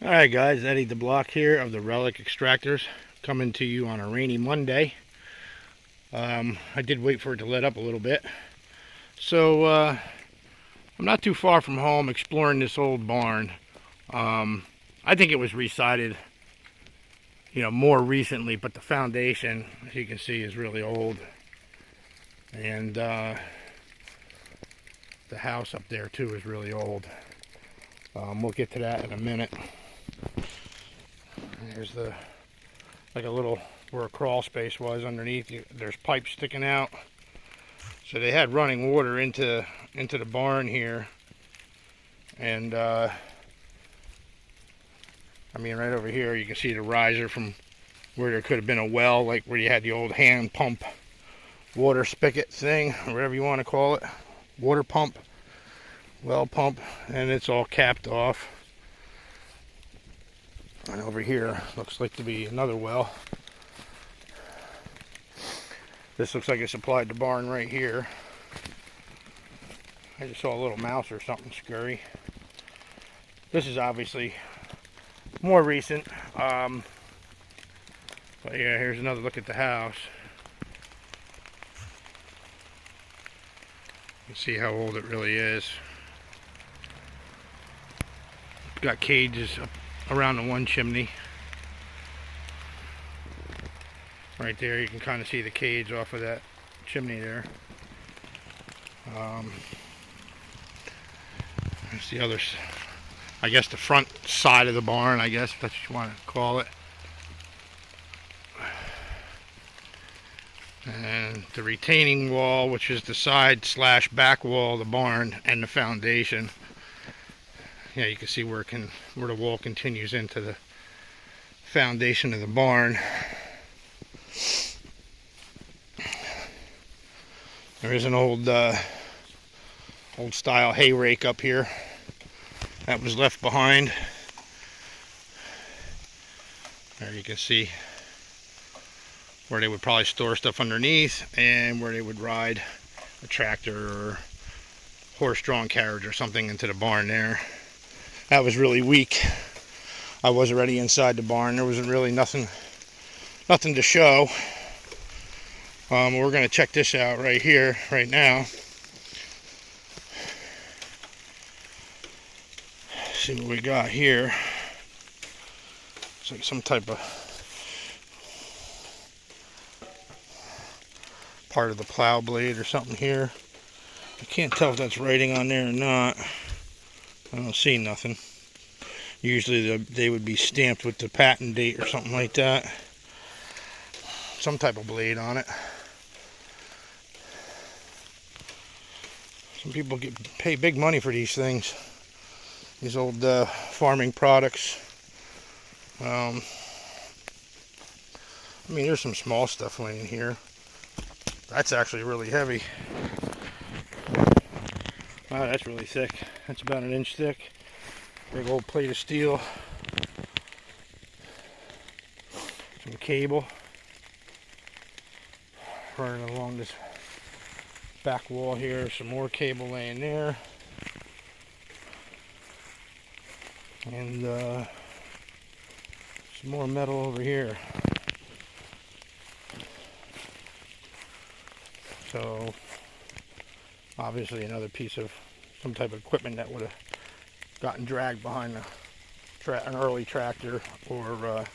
Alright guys, Eddie the Block here of the Relic Extractors, coming to you on a rainy Monday. I did wait for it to let up a little bit. So I'm not too far from home exploring this old barn. I think it was resided, more recently, but the foundation, as you can see, is really old. And the house up there too is really old. We'll get to that in a minute. There's like a little, where a crawl space was underneath. There's pipes sticking out. So they had running water into the barn here. And I mean, right over here you can see the riser from where there could have been a well, like where you had the old hand pump water spigot thing, or whatever you want to call it. Water pump, well pump, and it's all capped off. And over here looks like to be another well. This looks like it supplied the barn right here. I just saw a little mouse or something scurry. This is obviously more recent. But yeah, here's another look at the house. You can see how old it really is. Got cages up around the one chimney. Right there, you can kind of see the cage off of that chimney there. There's the other, I guess the front side of the barn, I guess that's what you want to call it. And the retaining wall, which is the side slash back wall of the barn, and the foundation. Yeah, you can see where the wall continues into the foundation of the barn. There is an old style hay rake up here that was left behind. There you can see where they would probably store stuff underneath, and where they would ride a tractor or horse-drawn carriage or something into the barn there. That was really weak. I was already inside the barn. There wasn't really nothing to show. We're going to check this out right here, right now. See what we got here. It's like some type of part of the plow blade or something here. I can't tell if that's writing on there or not. I don't see nothing. Usually they would be stamped with the patent date or something like that. Some type of blade on it. Some people pay big money for these things. These old farming products. I mean, there's some small stuff laying here. That's actually really heavy. Wow, that's really thick. That's about 1 inch thick. Big old plate of steel. Some cable running along this back wall here. Some more cable laying there. And some more metal over here. So obviously another piece of some type of equipment that would have gotten dragged behind an early tractor, or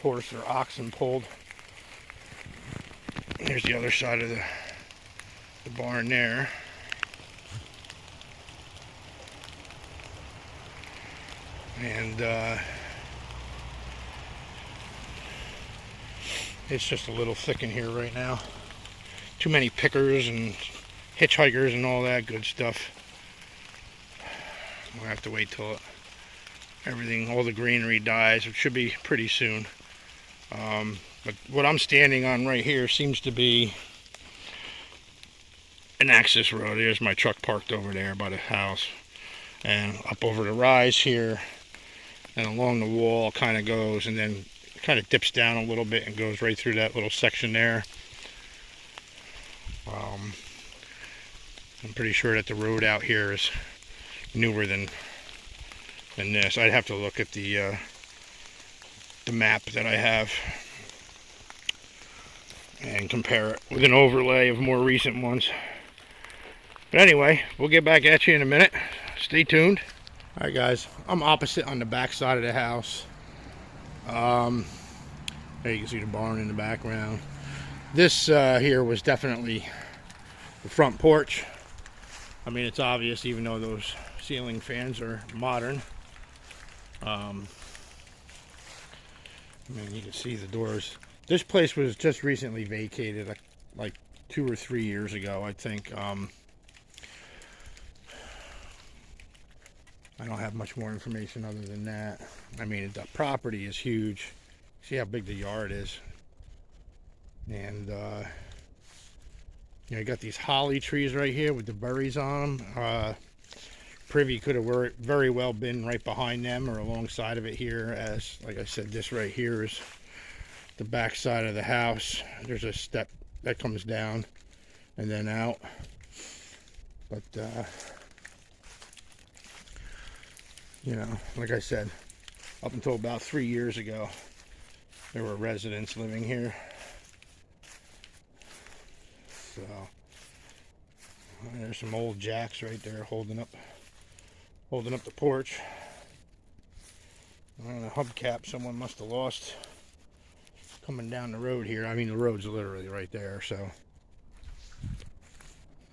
horse or oxen pulled. Here's the other side of the barn there. And it's just a little thick in here right now. Too many pickers and hitchhikers and all that good stuff. We'll have to wait till all the greenery dies, which should be pretty soon. But what I'm standing on right here seems to be an access road. There's my truck parked over there by the house. And up over the rise here, and along the wall kind of goes, and then kind of dips down a little bit and goes right through that little section there. I'm pretty sure that the road out here is newer than than this. I'd have to look at the map that I have and compare it with an overlay of more recent ones. But anyway, we'll get back at you in a minute. Stay tuned. Alright guys, I'm opposite on the back side of the house. There you can see the barn in the background. This here was definitely the front porch. I mean, it's obvious even though those ceiling fans are modern. I mean, you can see the doors. This place was just recently vacated, like 2 or 3 years ago, I think. I don't have much more information other than that. I mean, the property is huge. See how big the yard is. And, you know, you got these holly trees right here with the berries on them. Privy could have very well been right behind them or alongside of it here, as, like I said, this right here is the back side of the house. There's a step that comes down and then out. But, you know, like I said, up until about 3 years ago, there were residents living here. So, there's some old jacks right there holding up the porch. And a hubcap someone must have lost coming down the road here. I mean, the road's literally right there, so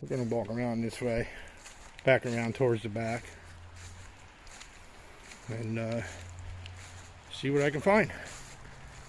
we're gonna walk around this way, back around towards the back, and see what I can find.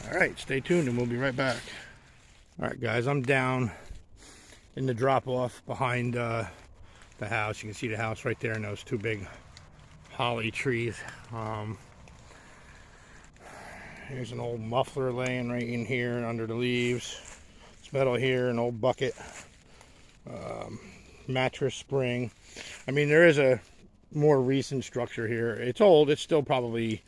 Alright, stay tuned and we'll be right back. Alright guys, I'm down in the drop-off behind the house. You can see the house right there and those two big holly trees. Here's an old muffler laying right in here under the leaves. It's metal here, an old bucket. Mattress spring. I mean, there is a more recent structure here. It's old. It's still probably,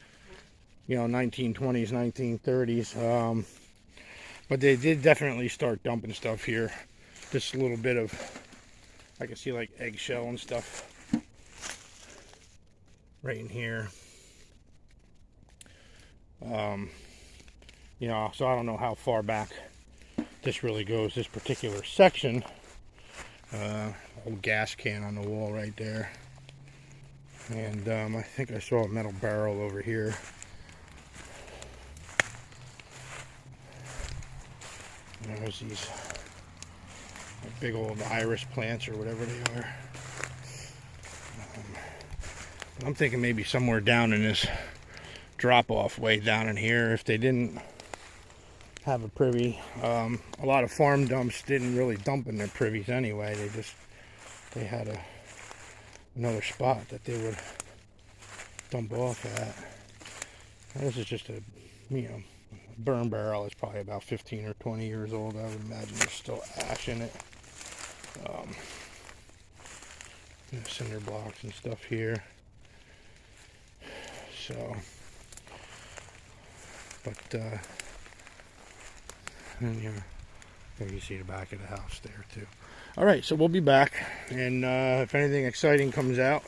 you know, 1920s, 1930s. But they did definitely start dumping stuff here. Just a little bit of, I can see like eggshell and stuff right in here. You know, so I don't know how far back this really goes, this particular section. Old gas can on the wall right there. And I think I saw a metal barrel over here. And there's these big old iris plants or whatever they are. I'm thinking maybe somewhere down in this drop-off way down in here, if they didn't have a privy. A lot of farm dumps didn't really dump in their privies anyway. They had another spot that they would dump off at. This is just a, you know, burn barrel. It's probably about 15 or 20 years old. I would imagine there's still ash in it. Cinder blocks and stuff here. So, but and there you see the back of the house there too. All right, so we'll be back, and if anything exciting comes out,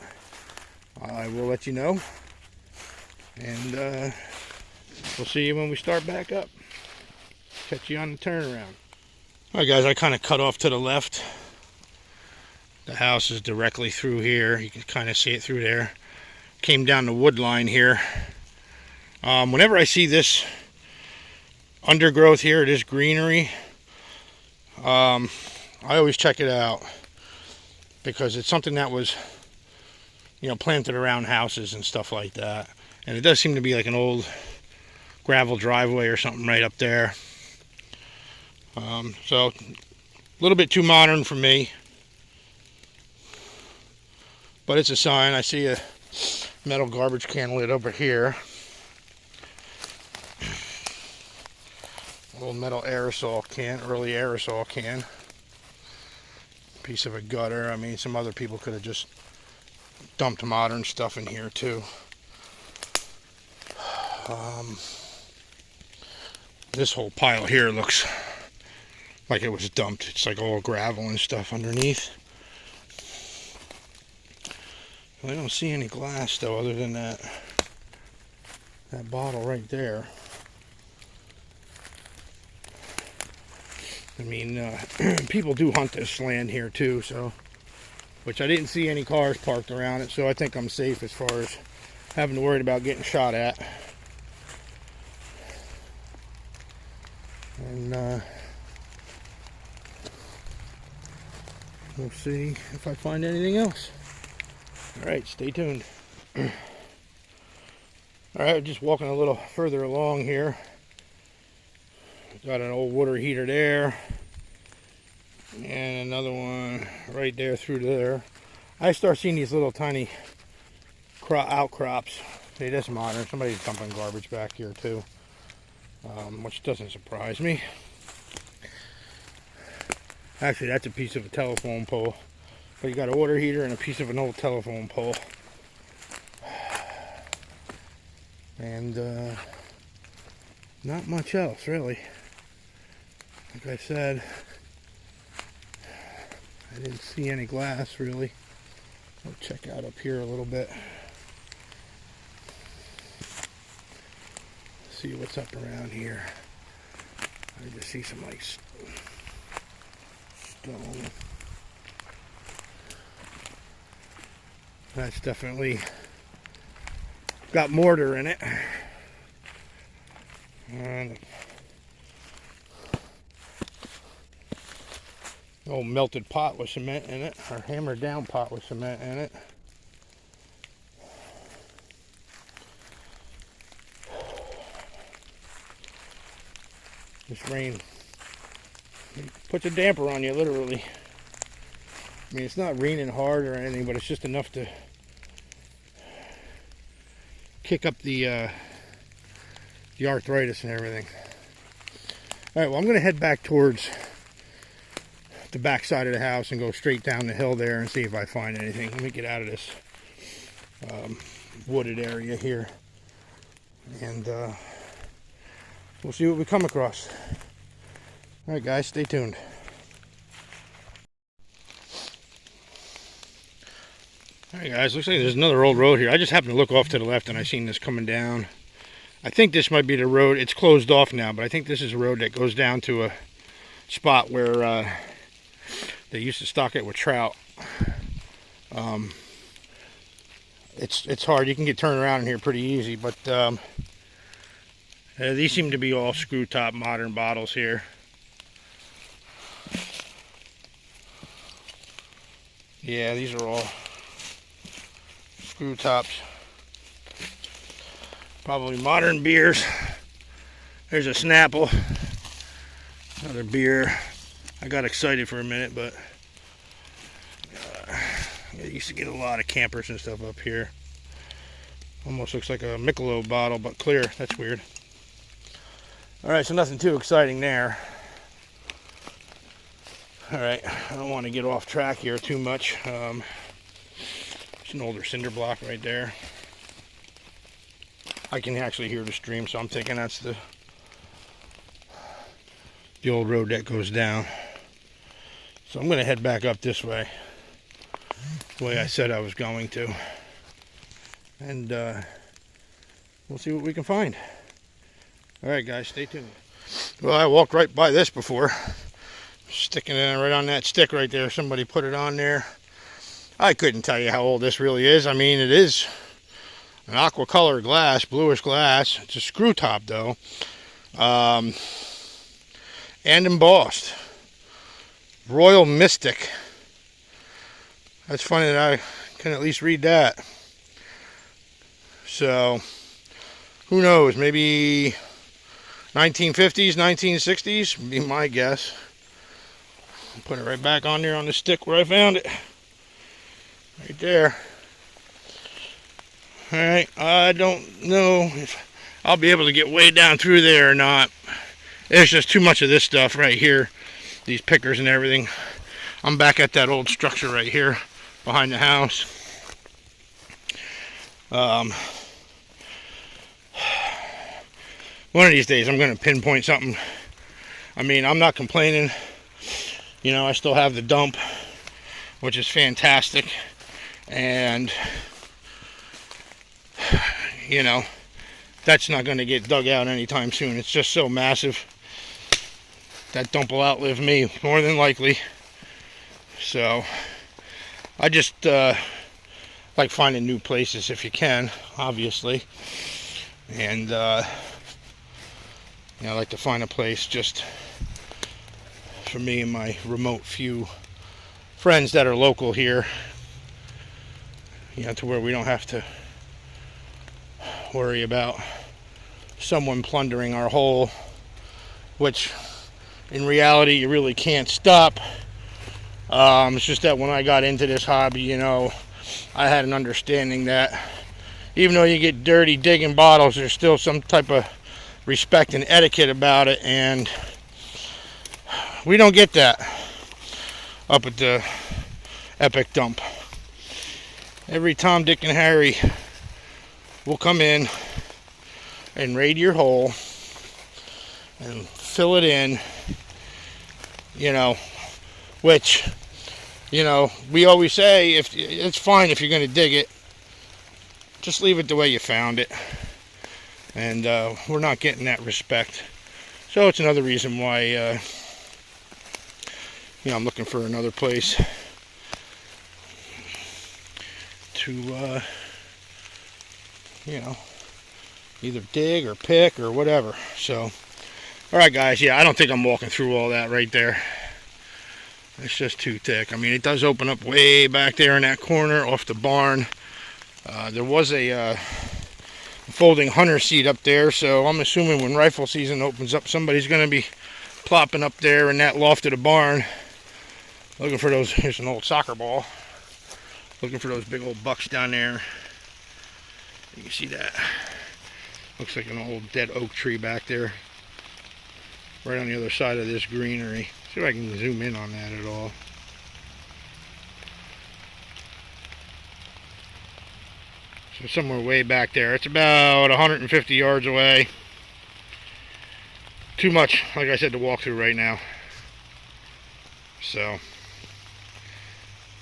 I will let you know, and we'll see you when we start back up. Catch you on the turnaround. All right, guys, I kind of cut off to the left. The house is directly through here. You can kind of see it through there. Came down the wood line here. Whenever I see this undergrowth here, this greenery, I always check it out, because it's something that was, you know, planted around houses and stuff like that. And it does seem to be like an old gravel driveway or something right up there. So a little bit too modern for me, but it's a sign. I see a metal garbage can lid over here. Old metal aerosol can, early aerosol can. Piece of a gutter. I mean, some other people could have just dumped modern stuff in here too. This whole pile here looks like it was dumped. It's like all gravel and stuff underneath. I don't see any glass though, other than that that bottle right there. I mean, people do hunt this land here too, so, which I didn't see any cars parked around it, so I think I'm safe as far as having to worry about getting shot at. And we'll see if I find anything else. Alright, stay tuned. Alright, just walking a little further along here. Got an old water heater there. And another one right there through there. I start seeing these little tiny outcrops. See, that's modern. Somebody's dumping garbage back here too. Which doesn't surprise me. Actually, that's a piece of a telephone pole. But you got a water heater and a piece of an old telephone pole. And not much else, really. Like I said, I didn't see any glass, really. I'll check out up here a little bit. See what's up around here. I just see some like stone. That's definitely got mortar in it. And an old melted pot with cement in it, or hammered down pot with cement in it. This rain puts a damper on you, literally. I mean, it's not raining hard or anything, but it's just enough to kick up the arthritis and everything. Alright, well, I'm going to head back towards the back side of the house and go straight down the hill there and see if I find anything. Let me get out of this wooded area here. And we'll see what we come across. Alright guys, stay tuned. Alright guys, looks like there's another old road here. I just happened to look off to the left and I seen this coming down. I think this might be the road. It's closed off now, but I think this is a road that goes down to a spot where they used to stock it with trout. It's hard. You can get turned around in here pretty easy, but these seem to be all screw top modern bottles here. Yeah, these are all screw tops. Probably modern beers. There's a Snapple. Another beer. I got excited for a minute, but I used to get a lot of campers and stuff up here. Almost looks like a Michelob bottle, but clear. That's weird. Alright, so nothing too exciting there. Alright, I don't want to get off track here too much. It's an older cinder block right there. I can actually hear the stream, so I'm thinking that's the old road that goes down. So I'm going to head back up this way, the way I said I was going to. And we'll see what we can find. Alright guys, stay tuned. Well, I walked right by this before. Sticking it right on that stick right there. Somebody put it on there. I couldn't tell you how old this really is. I mean, it is an aqua color glass, bluish glass. It's a screw top though. And embossed. Royal Mystic. That's funny that I can at least read that. So, who knows? Maybe 1950s, 1960s would be my guess. Put it right back on there on the stick where I found it. Right there. Alright, I don't know if I'll be able to get way down through there or not. There's just too much of this stuff right here. These pickers and everything. I'm back at that old structure right here behind the house. One of these days I'm going to pinpoint something. I mean, I'm not complaining. You know, I still have the dump, which is fantastic. And, you know, that's not going to get dug out anytime soon. It's just so massive. That dump will outlive me, more than likely. So, I just like finding new places if you can, obviously. And, I like to find a place just for me and my remote few friends that are local here. To where we don't have to worry about someone plundering our hole, which in reality you really can't stop. It's just that when I got into this hobby, I had an understanding that even though you get dirty digging bottles, there's still some type of respect and etiquette about it, and we don't get that up at the Epic Dump. Every Tom, Dick, and Harry will come in and raid your hole and fill it in, which, we always say, if it's fine if you're going to dig it, just leave it the way you found it. And we're not getting that respect. So it's another reason why, I'm looking for another place to, either dig or pick or whatever. So, alright guys, I don't think I'm walking through all that right there. It's just too thick. I mean, it does open up way back there in that corner off the barn. There was a folding hunter seat up there, so I'm assuming when rifle season opens up, somebody's going to be plopping up there in that loft of the barn, looking for those. Here's an old soccer ball. Looking for those big old bucks down there. You can see that. Looks like an old dead oak tree back there, right on the other side of this greenery. See if I can zoom in on that at all. So somewhere way back there. It's about 150 yards away. Too much, like I said, to walk through right now. So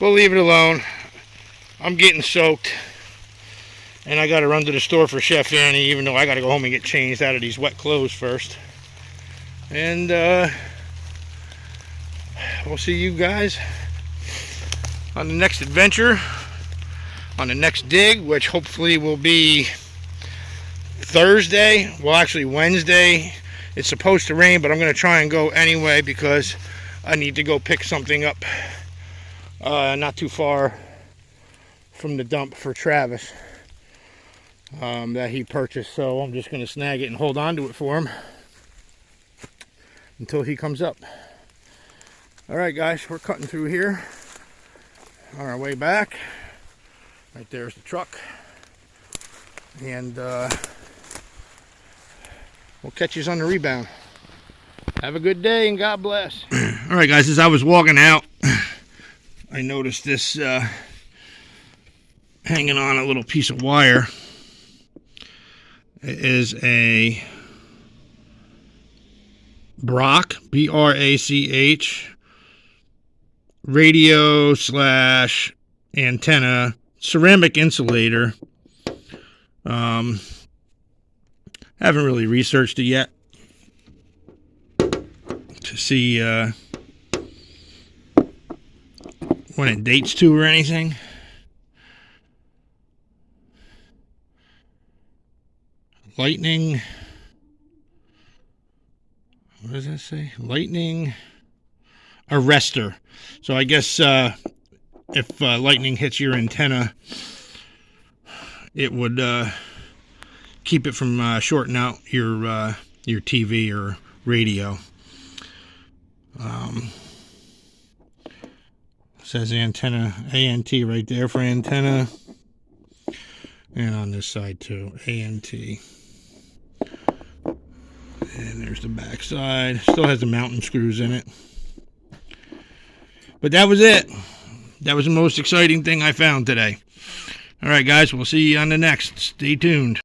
we'll leave it alone. I'm getting soaked, and I got to run to the store for Chef Annie, even though I got to go home and get changed out of these wet clothes first. And we'll see you guys on the next adventure, on the next dig, which hopefully will be Thursday. Well, actually Wednesday. It's supposed to rain, but I'm going to try and go anyway because I need to go pick something up not too far from the dump for Travis that he purchased. So I'm just going to snag it and hold on to it for him until he comes up. Alright guys, we're cutting through here on our way back. Right there's the truck, and we'll catch you on the rebound. Have a good day and God bless. Alright guys, as I was walking out, I noticed this hanging on a little piece of wire. It is a Brach, B-R-A-C-H, radio / antenna, ceramic insulator. Haven't really researched it yet to see when it dates to or anything. Lightning, what does that say? Lightning arrestor. So I guess if lightning hits your antenna, it would keep it from shorting out your TV or radio. Says antenna, ANT right there for antenna, and on this side too, ANT. And there's the back side. Still has the mounting screws in it. But that was it. That was the most exciting thing I found today. Alright guys, we'll see you on the next. Stay tuned.